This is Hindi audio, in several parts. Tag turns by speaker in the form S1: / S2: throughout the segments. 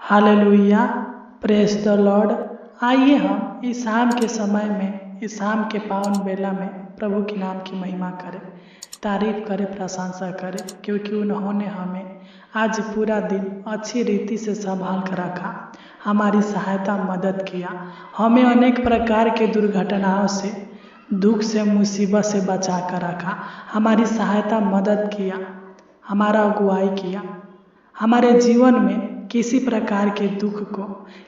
S1: Hallelujah, praise the Lord. आइए हम इस शाम के समय में, इस शाम के पावन बेला में प्रभु के नाम की महिमा करें, तारीफ करें, प्रशंसा करें, क्योंकि उन्होंने हमें आज पूरा दिन अच्छी रीति से संभाल कर रखा, हमारी सहायता मदद किया, हमें अनेक प्रकार के दुर्घटनाओं से, दुख से, मुसीबत से बचा कर रखा, हमारी सहायता मदद किया, हमारा अगुवाई किया, हमारे जीवन में किसी प्रकार के दुख को,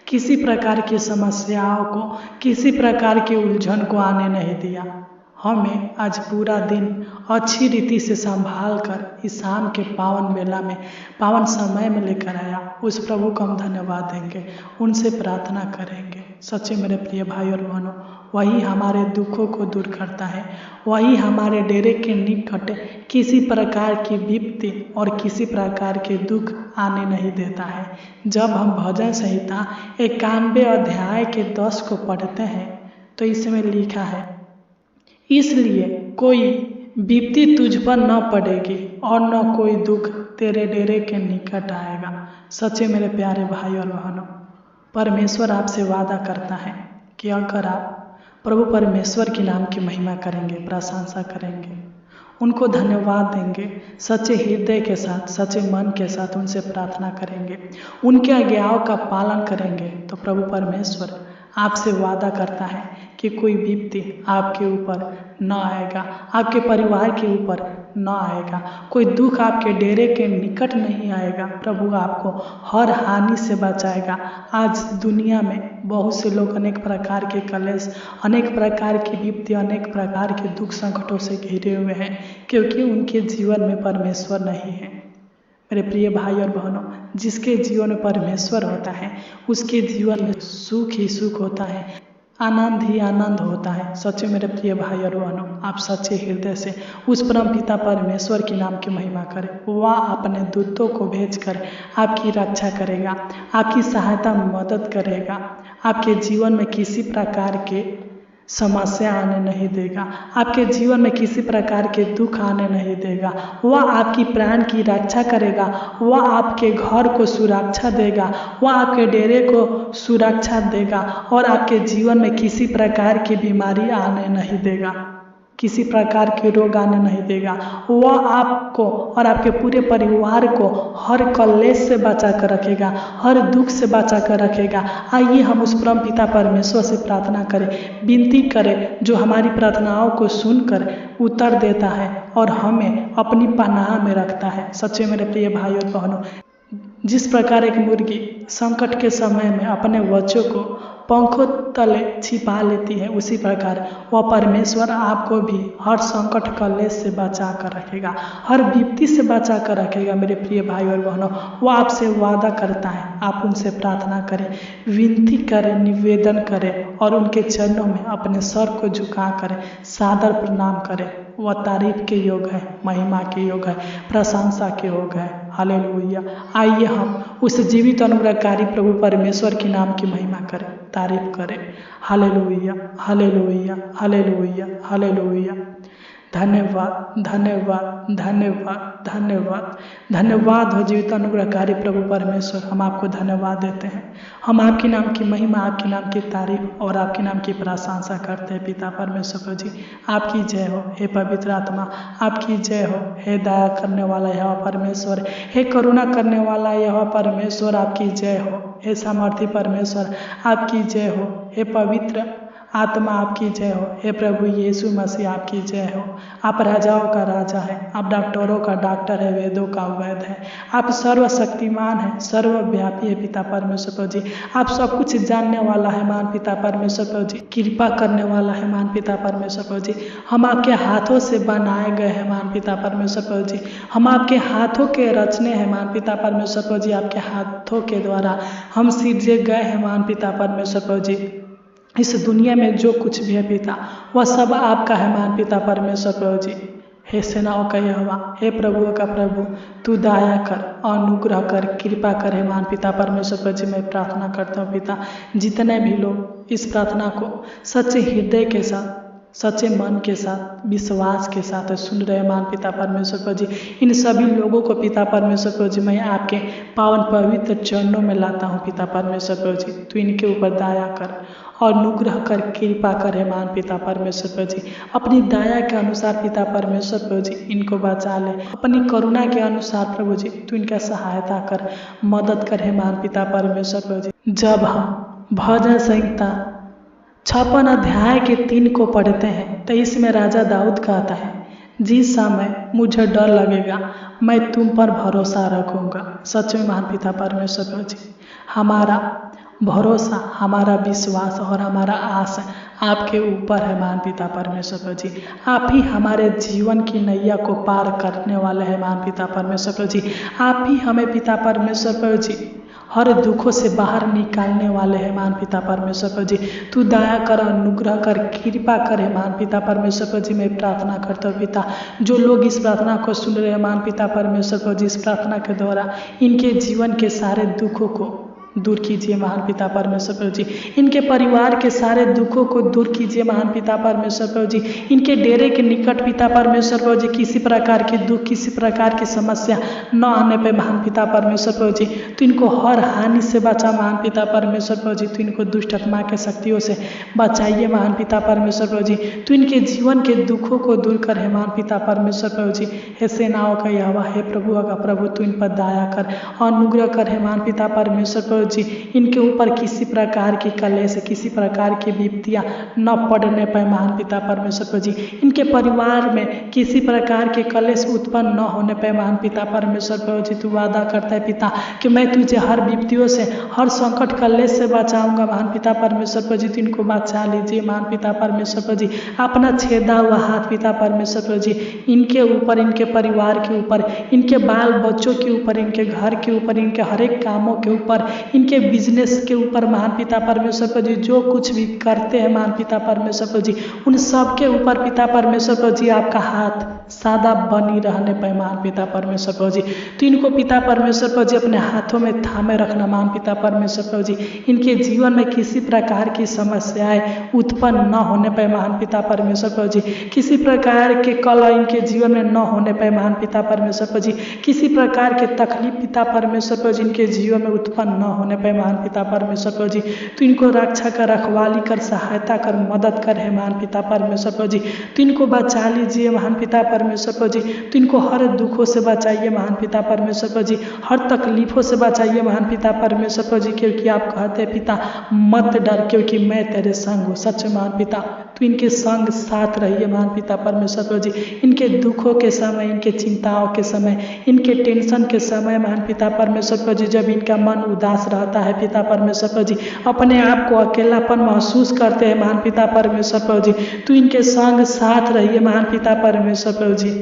S1: किसी प्रकार की समस्याओं को, किसी प्रकार की उलझन को आने नहीं दिया। हमें आज पूरा दिन अच्छी रीति से संभाल कर इस शाम के पावन बेला में, पावन समय में लेकर आया। उस प्रभु को हम धन्यवाद देंगे, उनसे प्रार्थना करेंगे। सच्चे मेरे प्रिय भाई और बहनों, वही हमारे दुखों को दूर करता है, वही हमारे डेरे के निकट किसी प्रकार की विपत्ति और किसी प्रकार के दुख आने नहीं देता है। जब हम भजन संहिता 91 अध्याय के 10 को पढ़ते हैं तो इसमें लिखा है, इसलिए कोई विपत्ति तुझ पर न पड़ेगी और न कोई दुख तेरे डेरे के निकट आएगा। सच्चे मेरे प्यारे भाई और बहनों, परमेश्वर आपसे वादा करता है कि अगर आप प्रभु परमेश्वर के नाम की महिमा करेंगे, प्रशंसा करेंगे, उनको धन्यवाद देंगे, सच्चे हृदय के साथ, सच्चे मन के साथ उनसे प्रार्थना करेंगे, उनके आज्ञाओं का पालन करेंगे, तो प्रभु परमेश्वर आपसे वादा करता है कि कोई विपत्ति आपके ऊपर न आएगा, आपके परिवार के ऊपर न आएगा, कोई दुख आपके डेरे के निकट नहीं आएगा। प्रभु आपको हर हानि से बचाएगा। आज दुनिया में बहुत से लोग अनेक प्रकार के कलेश, अनेक प्रकार की विपत्ति, अनेक प्रकार के दुख संकटों से घिरे हुए हैं, क्योंकि उनके जीवन में परमेश्वर नहीं है। मेरे प्रिय भाई और बहनों, जिसके जीवन में परमेश्वर होता है उसके जीवन में सुख ही सुख होता है, आनंद ही आनंद होता है। सच्चे मेरे प्रिय भाई और बहनों, आप सच्चे हृदय से उस परम पिता परमेश्वर के नाम की महिमा करें। वह अपने दूतों को भेजकर आपकी रक्षा करेगा, आपकी सहायता मदद करेगा, आपके जीवन में किसी प्रकार के समस्या आने नहीं देगा, आपके जीवन में किसी प्रकार के दुख आने नहीं देगा। वह आपकी प्राण की रक्षा करेगा, वह आपके घर को सुरक्षा देगा, वह आपके डेरे को सुरक्षा देगा और आपके जीवन में किसी प्रकार की बीमारी आने नहीं देगा, किसी प्रकार के रोग आने नहीं देगा। वह आपको और आपके पूरे परिवार को हर कलेश से बचा कर रखेगा, हर दुख से बचा कर रखेगा। आइए हम उस परम पिता परमेश्वर से प्रार्थना करें, विनती करें, जो हमारी प्रार्थनाओं को सुनकर उत्तर देता है और हमें अपनी पनाह में रखता है। सच्चे मेरे प्रिय भाई और बहनों, जिस प्रकार एक मुर्गी संकट के समय में अपने बच्चों को पंखों तले छिपा लेती है, उसी प्रकार वह परमेश्वर आपको भी हर संकट कलेश से बचा कर रखेगा, हर विपत्ति से बचा कर रखेगा। मेरे प्रिय भाई और बहनों, वह आपसे वादा करता है, आप उनसे प्रार्थना करें, विनती करें, निवेदन करें और उनके चरणों में अपने सर को झुका कर सादर प्रणाम करें। वह तारीफ के योग है, महिमा के योग है, प्रशंसा के योग है। हालेलुया। आइए हम उस जीवित अनुग्रहकारी प्रभु परमेश्वर के नाम की महिमा करें, तारीफ करें। Hallelujah, hallelujah, hallelujah, hallelujah. धन्यवाद, धन्यवाद, धन्यवाद, धन्यवाद, धन्यवाद हो जीवित अनुग्रहकारी प्रभु परमेश्वर। हम आपको धन्यवाद देते हैं, हम आपके नाम की महिमा, आपके नाम की तारीफ और आपके नाम की प्रशंसा करते हैं। पिता परमेश्वर जी, आपकी जय हो। हे पवित्र आत्मा, आपकी जय हो। हे दया करने वाला यहोवा परमेश्वर, हे करुणा करने वाला यहोवा परमेश्वर, आपकी जय हो। हे सामर्थी परमेश्वर, आपकी जय हो। हे पवित्र आत्मा, आपकी जय हो। हे प्रभु यीशु मसीह, आपकी जय हो। आप राजाओं का राजा है, आप डॉक्टरों का डॉक्टर है, वेदों का वैद है, आप सर्वशक्तिमान है, सर्वव्यापी है। पिता परमेश्वर जी, आप सब कुछ जानने वाला है महान पिता परमेश्वर जी, कृपा करने वाला है महान पिता परमेश्वर जी। हम आपके हाथों से बनाए गए हैं महान पिता परमेश्वर जी, हम आपके हाथों के रचने हैं महान पिता परमेश्वर जी, आपके हाथों के द्वारा हम सीधे गए हैं महान पिता परमेश्वर जी। इस दुनिया में जो कुछ भी है पिता, वह सब आपका है महान पिता परमेश्वर जी। हे सेनाओं का यहोवा, हे प्रभुओं का प्रभु, तू दया कर, अनुग्रह कर, कृपा कर हे महान पिता परमेश्वर जी। मैं प्रार्थना करता हूँ पिता, जितने भी लोग इस प्रार्थना को सच्चे हृदय के साथ सच्चे मन के साथ, विश्वास के साथ सुन रहे महान पिता परमेश्वर प्रभु जी, इन सभी लोगों को पिता परमेश्वर प्रभु जी मैं आपके पावन पवित्र चरणों में लाता हूँ पिता परमेश्वर प्रभु जी। तू इनके ऊपर दया कर और अनुग्रह कर, कृपा कर हे महान पिता परमेश्वर प्रभु जी। अपनी दया के अनुसार पिता परमेश्वर प्रभु जी इनको बचा ले, अपनी करुणा के अनुसार प्रभु जी तू इनका सहायता कर, मदद कर हे महान पिता परमेश्वर प्रभु जी। जब हम भजन संहिता 56 अध्याय के 3 को पढ़ते हैं तो इसमें राजा दाऊद कहता है, जिस समय मुझे डर लगेगा मैं तुम पर भरोसा रखूंगा। सच में महान पिता परमेश्वर प्रभु जी, हमारा भरोसा, हमारा विश्वास और हमारा आस आपके ऊपर है महान पिता परमेश्वर प्रभु जी। आप ही हमारे जीवन की नैया को पार करने वाले हैं महान पिता परमेश्वर प्रभु जी। आप ही हमें पिता परमेश्वर प्रभु जी हर दुखों से बाहर निकालने वाले हैं महान पिता परमेश्वर प्रभु जी। तू दया कर, अनुग्रह कर, कृपा करे महान पिता परमेश्वर प्रभु जी। मैं प्रार्थना करता हूँ पिता, जो लोग इस प्रार्थना को सुन रहे हैं महान पिता परमेश्वर प्रभु जी, इस प्रार्थना के द्वारा इनके जीवन के सारे दुखों को दूर कीजिए महान पिता परमेश्वर प्रभु जी। इनके परिवार के सारे दुखों को दूर कीजिए महान पिता परमेश्वर प्रभु जी। इनके डेरे के निकट पिता परमेश्वर प्रभु जी किसी प्रकार के दुख, किसी प्रकार की समस्या न आने पे महान पिता परमेश्वर प्रभु जी तो इनको हर हानि से बचा महान पिता परमेश्वर प्रभु जी। तो इनको दुष्ट आत्मा के शक्तियों से बचाइए महान पिता परमेश्वर प्रभु जी। तो इनके जीवन के दुखों को दूर कर हे महान पिता परमेश्वर प्रभु जी। हे सेनाओं का यहोवा, हे प्रभु का प्रभु, तू इन पर दया कर, अनुग्रह कर हे महान पिता परमेश्वर प्रभु जी। इनके ऊपर किसी प्रकार की कलेश, किसी प्रकार की विपत्तियां न पड़ने पाए महान पिता परमेश्वर प्रभु जी। इनके परिवार में किसी प्रकार के कलेश उत्पन्न न होने पाए महान पिता परमेश्वर प्रभु जी। तू वादा करता है पिता कि मैं तुझे हर विपत्तियों से, हर संकट कलेश से बचाऊंगा महान पिता परमेश्वर प्रभु जी। तो इनको बचा लीजिए महान पिता परमेश्वर प्रभु जी। अपना छेदा हुआ हाथ पिता परमेश्वर प्रभु जी इनके ऊपर, इनके परिवार के ऊपर, इनके बाल बच्चों के ऊपर, इनके घर के ऊपर, इनके हर एक कामों के ऊपर, इनके बिजनेस के ऊपर महान पिता परमेश्वर प्रभु जी, जो कुछ भी करते हैं महान पिता परमेश्वर प्रभु जी, उन सब के ऊपर पिता परमेश्वर प्रभु जी आपका हाथ सदा बनी रहने पाए महान पिता परमेश्वर प्रभु जी। तो इनको पिता परमेश्वर प्रभु जी अपने हाथों में थामे रखना महान पिता परमेश्वर प्रभु जी। इनके जीवन में किसी प्रकार की समस्याएं उत्पन्न न होने पाए महान पिता परमेश्वर प्रभु जी। किसी प्रकार के कलह इनके जीवन में न होने पाए महान पिता परमेश्वर प्रभु जी। किसी प्रकार के तकलीफ पिता परमेश्वर प्रभु जी इनके जीवन में उत्पन्न न होने पाए महान पिता परमेश्वर प्रभु जी। तो इनको रक्षा कर, रखवाली कर, सहायता कर, मदद कर है महान पिता परमेश्वर प्रभु जी। तो इनको बचा लीजिए महान पिता परमेश्वर प्रभु जी। तो इनको हर दुखों से बचाइए महान पिता परमेश्वर प्रभु जी, हर तकलीफों से बचाइए महान पिता परमेश्वर प्रभु जी। क्योंकि आप कहते हैं पिता मत डर, क्योंकि मैं तेरे संग हूँ। सच महान पिता तो इनके संग साथ रहिए महान पिता परमेश्वर प्रभु जी। इनके दुखों के समय, इनके चिंताओं के समय, इनके टेंशन के समय महान पिता परमेश्वर प्रभु जी, जब इनका मन उदास रहता है पिता परमेश्वर प्रभु जी, अपने आप को अकेलापन महसूस करते हैं महान पिता परमेश्वर प्रभु जी, तो इनके संग साथ रहिए महान पिता परमेश्वर प्रभु जी।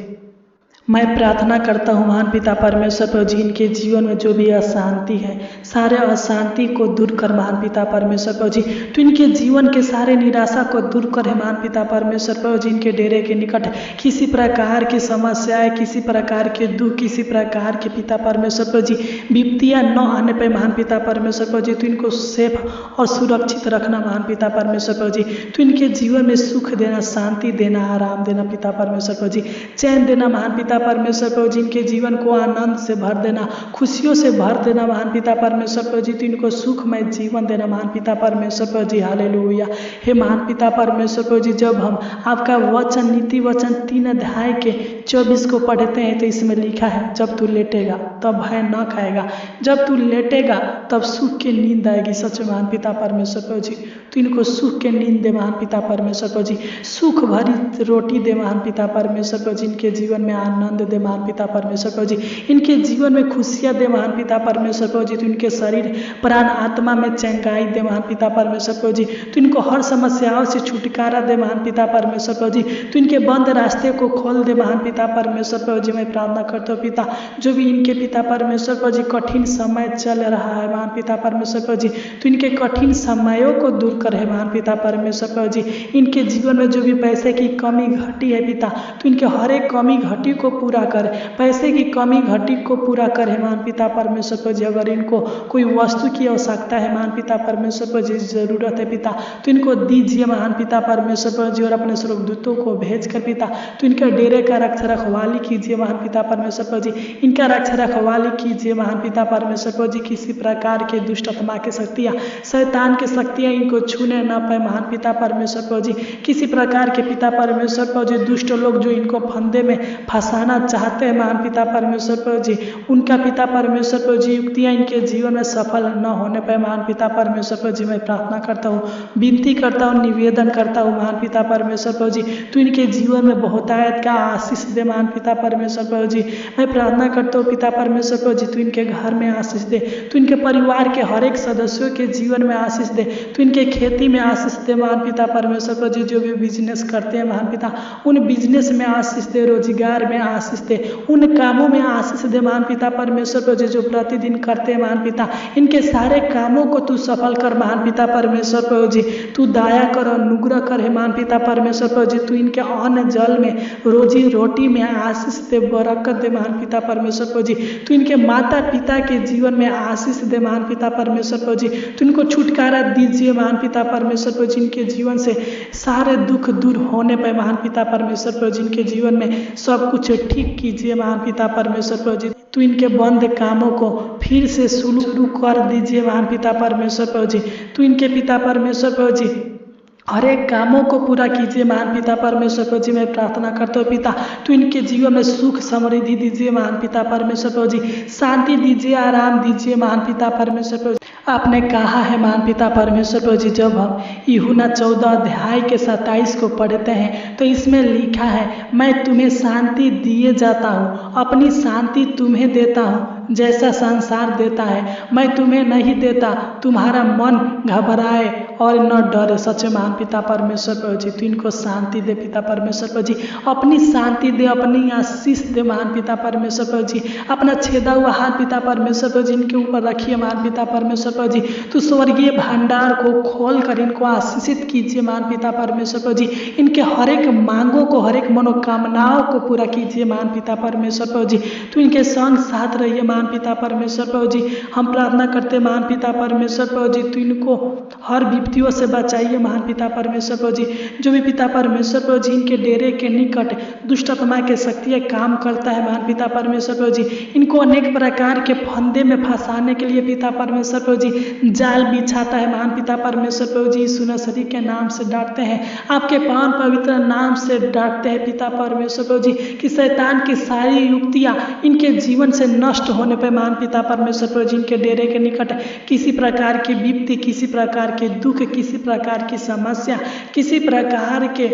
S1: मैं प्रार्थना करता हूँ महान पिता परमेश्वर प्रभु जी, इनके जीवन में जो भी अशांति है, सारे अशांति को दूर कर महान पिता परमेश्वर प्रभु जी। तो इनके जीवन के सारे निराशा को दूर कर है महान पिता परमेश्वर प्रभु जी। इनके डेरे के निकट किसी प्रकार की समस्याएं, किसी प्रकार के दुख, किसी प्रकार के पिता परमेश्वर प्रभु जी विपत्तियां न आने पे महान पिता परमेश्वर प्रभु जी। तो इनको सेफ और सुरक्षित रखना महान पिता परमेश्वर प्रभु जी। तो इनके जीवन में सुख देना, शांति देना, आराम देना पिता परमेश्वर प्रभु जी, चैन देना महान पिता परमेश्वर प्रभु जी। इनके जीवन को आनंद से भर देना, खुशियों से भर देना महान पिता परमेश्वर प्रभु जी। तो इनको सुखमय जीवन देना महान पिता परमेश्वर प्रभु जी। हालेलुया। हे महान पिता परमेश्वर प्रभु जी, जब हम आपका वचन, नीति वचन 3 अध्याय के 24 को पढ़ते हैं तो इसमें लिखा है, जब तू लेटेगा तब भय न खाएगा, जब तू लेटेगा तब सुख की नींद आएगी। सच महान पिता परमेश्वर प्रभु जी, तो इनको सुख के नींद दे महान पिता परमेश्वर प्रभु जी, सुख भरी रोटी दे महान पिता परमेश्वर प्रभु जी। इनके जीवन में आनंद दे महान पिता परमेश्वर प्रभु जी, इनके जीवन में खुशियां दे महान पिता परमेश्वर प्रभु जी। तो इनके शरीर, प्राण, आत्मा में चंगाई दे महान पिता परमेश्वर प्रभु जी। तो इनको हर समस्याओं से छुटकारा दे महान पिता परमेश्वर प्रभु जी। तो इनके बंद रास्ते को खोल दे महान पिता पिता परमेश्वर प्रभु जी मैं प्रार्थना करता हूँ पिता, जो भी इनके पिता परमेश्वर प्रभु जी कठिन समय चल रहा है महान पिता परमेश्वर प्रभु जी, तो इनके कठिन समयों को दूर करे महान पिता परमेश्वर प्रभु जी। इनके जीवन में जो भी पैसे की कमी घटी है पिता, तो इनके हर एक कमी घटी को पूरा करे, पैसे की कमी घटी को पूरा करे महान पिता परमेश्वर प्रभु जी। अगर इनको कोई वस्तु की आवश्यकता है महान पिता परमेश्वर प्रभु जी, जरूरत है पिता, तो इनको दीजिए महान पिता परमेश्वर प्रभु जी, और अपने स्वर्गदूतों को भेज कर पिता तो इनके डेरे का रक्षा रखवाली कीजिए महान पिता परमेश्वर प्रभु जी, इनका रक्षा रखवाली कीजिए महान पिता परमेश्वर प्रभु जी। किसी प्रकार के दुष्ट आत्मा की शक्तियाँ, शैतान की शक्तियाँ इनको छूने न पाए महान पिता परमेश्वर प्रभु जी। किसी प्रकार के पिता परमेश्वर प्रभु जी दुष्ट लोग जो इनको फंदे में फंसाना चाहते हैं महान पिता परमेश्वर प्रभु जी, उनका पिता परमेश्वर प्रभु जी युक्तियाँ इनके जीवन में सफल न होने पाए महान पिता परमेश्वर प्रभु जी। मैं प्रार्थना करता हूँ, विनती करता हूँ, निवेदन करता हूँ महान पिता परमेश्वर प्रभु जी, तो इनके जीवन में बहुतायत का आशीष दे महान पिता परमेश्वर प्रभु जी। मैं प्रार्थना करता हूँ पिता परमेश्वर प्रभु जी, तो इनके घर में आशीष दे, तो इनके परिवार के हर एक सदस्यों के जीवन में आशीष दे, तो इनके खेती में आशीष दे महान पिता परमेश्वर प्रभु जी। जो भी बिजनेस करते हैं महान पिता, उन बिजनेस में आशीष दे, रोजगार में आशीष दे, उन कामों में आशीष दे महान पिता परमेश्वर प्रभु जी, जो प्रतिदिन करते हैं महान पिता। इनके सारे कामों को तू सफल कर महान पिता परमेश्वर प्रभु जी, तू दया कर, अनुग्रह कर हे महान पिता परमेश्वर प्रभु जी। तू इनके अन्न जल में, रोजी रोटी में आशीष दे, बरकत दे महान पिता परमेश्वर प्रभु जी। तू इनके माता पिता के जीवन में आशीष दे महान पिता परमेश्वर प्रभु जी। तू इनको छुटकारा दीजिए महान पिता परमेश्वर प्रभु जी। इनके जीवन से सारे दुख दूर होने पर महान पिता परमेश्वर प्रभु जी, इनके जीवन में सब कुछ ठीक कीजिए महान पिता परमेश्वर प्रभु जी। तू इनके बंद कामों को फिर से शुरू कर दीजिए महान पिता परमेश्वर प्रभु जी। तू इनके पिता परमेश्वर प्रभु जी हर एक कामों को पूरा कीजिए महान पिता परमेश्वर प्रभु जी। मैं प्रार्थना करता हूँ पिता, तो इनके जीवन में सुख समृद्धि दीजिए महान पिता परमेश्वर प्रभु जी, शांति दीजिए, आराम दीजिए महान पिता परमेश्वर प्रभु जी। आपने कहा है महान पिता परमेश्वर प्रभु जी, जब हम यूहन्ना 14 अध्याय के 27 को पढ़ते हैं तो इसमें लिखा है, मैं तुम्हें शांति दिए जाता हूँ, अपनी शांति तुम्हें देता हूँ, जैसा संसार देता है मैं तुम्हें नहीं देता। तुम्हारा मन घबराए और न डरे। सच महान पिता परमेश्वर प्रभु जी, तू इनको शांति दे पिता परमेश्वर प्रभु जी, अपनी शांति दे, अपनी आशीष दे महान पिता परमेश्वर प्रभु जी। अपना छेदा हुआ हाथ पिता परमेश्वर प्रभु जी इनके ऊपर रखिए महान पिता परमेश्वर प्रभु जी। तू स्वर्गीय भंडार को खोल कर इनको आशीषित कीजिए महान पिता परमेश्वर प्रभु जी। इनके हर एक मांगों को, हर एक मनोकामनाओं को पूरा कीजिए महान पिता परमेश्वर प्रभु जी। तू इनके संग साथ रहिए महान पिता परमेश्वर प्रभु जी। हम प्रार्थना करते महान पिता परमेश्वर प्रभु जी, तू इनको हर विपत्तियों से बचाइए महान पिता परमेश्वर प्रभु जी। जो भी पिता परमेश्वर प्रभु जी इनके डेरे के निकट दुष्ट आत्मा के शक्तियाँ काम करता है महान पिता परमेश्वर प्रभु जी, इनको अनेक प्रकार के फंदे में फंसाने के लिए पिता परमेश्वर प्रभु जी जाल बिछाता है महान पिता परमेश्वर प्रभु जी। यीशु नसरी के नाम से डांटते हैं, आपके पावन पवित्र नाम से डांटते हैं पिता परमेश्वर प्रभु जी, कि शैतान की सारी युक्तियाँ इनके जीवन से नष्ट होने पर महान पिता परमेश्वर प्रभु जी इनके डेरे के निकट किसी प्रकार की विपत्ति, किसी प्रकार के दुख, किसी प्रकार की समस्या, किसी प्रकार के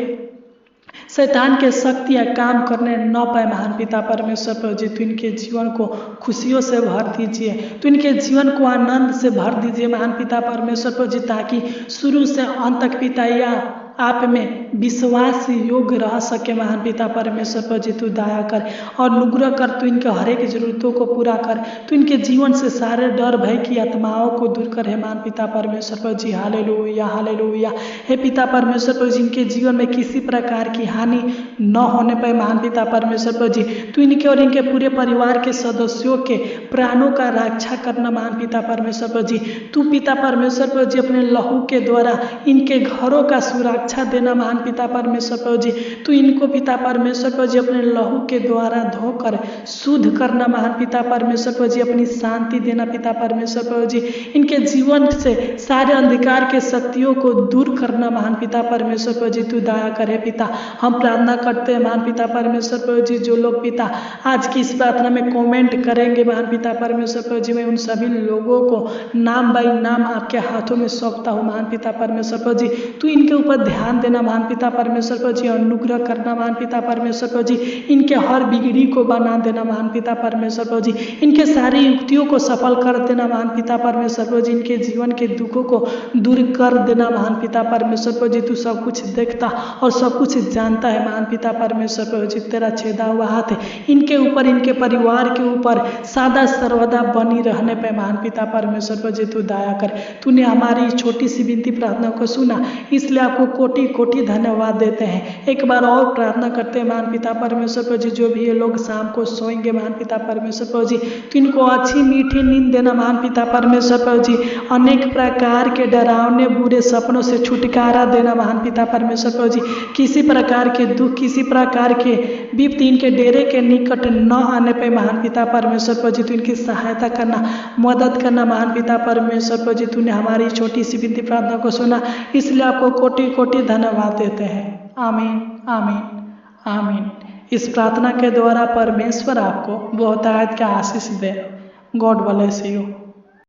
S1: शैतान के शक्तियाँ काम करने न पाए महान पिता परमेश्वर प्रभु जी। तो इनके जीवन को खुशियों से भर दीजिए, तो इनके जीवन को आनंद से भर दीजिए महान पिता परमेश्वर प्रभु जी, ताकि शुरू से अंत तक पिता या आप में विश्वास योग्य रह सके महान पिता परमेश्वर प्रभु जी। तू दया कर और अनुग्रह कर, तू इनके हर एक जरूरतों को पूरा कर, तू इनके जीवन से सारे डर भय की आत्माओं को दूर कर है महान पिता परमेश्वर प्रभु जी। Hallelujah hallelujah. हे पिता परमेश्वर प्रभु जी, इनके जीवन में किसी प्रकार की हानि न होने पाए महान पिता परमेश्वर प्रभु जी। तू इनके और इनके पूरे परिवार के सदस्यों के प्राणों का रक्षा करना महान पिता परमेश्वर प्रभु जी। तू पिता परमेश्वर प्रभु जी अपने लहू के द्वारा इनके घरों का सुरक्षा देना महान पिता परमेश्वर प्रभु जी। तू इनको पिता परमेश्वर प्रभु जी अपने लहू के द्वारा धोकर शुद्ध करना महान पिता परमेश्वर प्रभु जी। अपनी शांति देना पिता परमेश्वर प्रभु जी। इनके जीवन से सारे अंधकार के शक्तियों को दूर करना महान पिता परमेश्वर प्रभु जी। तू दया करे पिता। हम प्रार्थना करते हैं महान पिता परमेश्वर प्रभु जी, जो लोग पिता आज की इस प्रार्थना में कमेंट करेंगे महान पिता परमेश्वर प्रभु जी, मैं उन सभी लोगों को नाम बाई नाम आपके हाथों में सौंपता हूँ महान पिता परमेश्वर प्रभु जी। तू इनके ऊपर ध्यान देना महान पिता परमेश्वर प्रभु जी, अनुग्रह करना महान पिता परमेश्वर प्रभु जी, इनके हर बिगड़ी को बना देना महान पिता परमेश्वर प्रभु जी, इनके सारी युक्तियों को सफल कर देना महान पिता परमेश्वर प्रभु जी, इनके जीवन के दुखों को दूर कर देना महान पिता परमेश्वर प्रभु जी। तू सब कुछ देखता और सब कुछ जानता है महान पिता परमेश्वर प्रभु जी। तेरा छेदा हुआ हाथ है इनके ऊपर, इनके परिवार के ऊपर सदा सर्वदा बनी रहने पे महान पिता परमेश्वर प्रभु जी तू दया कर। तूने हमारी छोटी सी विनती प्रार्थना को सुना, इसलिए आपको कोटि कोटि धन्यवाद देते हैं। एक बार और प्रार्थना करते हैं महान पिता परमेश्वर प्रभु जी, जो भी ये लोग शाम को सोएंगे महान पिता परमेश्वर प्रभु जी, तो इनको अच्छी मीठी नींद देना महान पिता परमेश्वर प्रभु जी। अनेक प्रकार के डरावने बुरे सपनों से छुटकारा देना महान पिता परमेश्वर प्रभु जी। किसी प्रकार के दुख, किसी प्रकार के विपत्ति इनके डेरे के निकट न आने पे महान पिता परमेश्वर प्रभु जी तू इनकी सहायता करना, मदद करना महान पिता परमेश्वर प्रभु जी। तूने हमारी छोटी सी विनती प्रार्थना को सुना, इसलिए आपको कोटि कोटि धन्यवाद देते हैं। आमीन, आमीन, आमीन। इस प्रार्थना के द्वारा परमेश्वर आपको बहुतायत का आशीष दे। God bless you.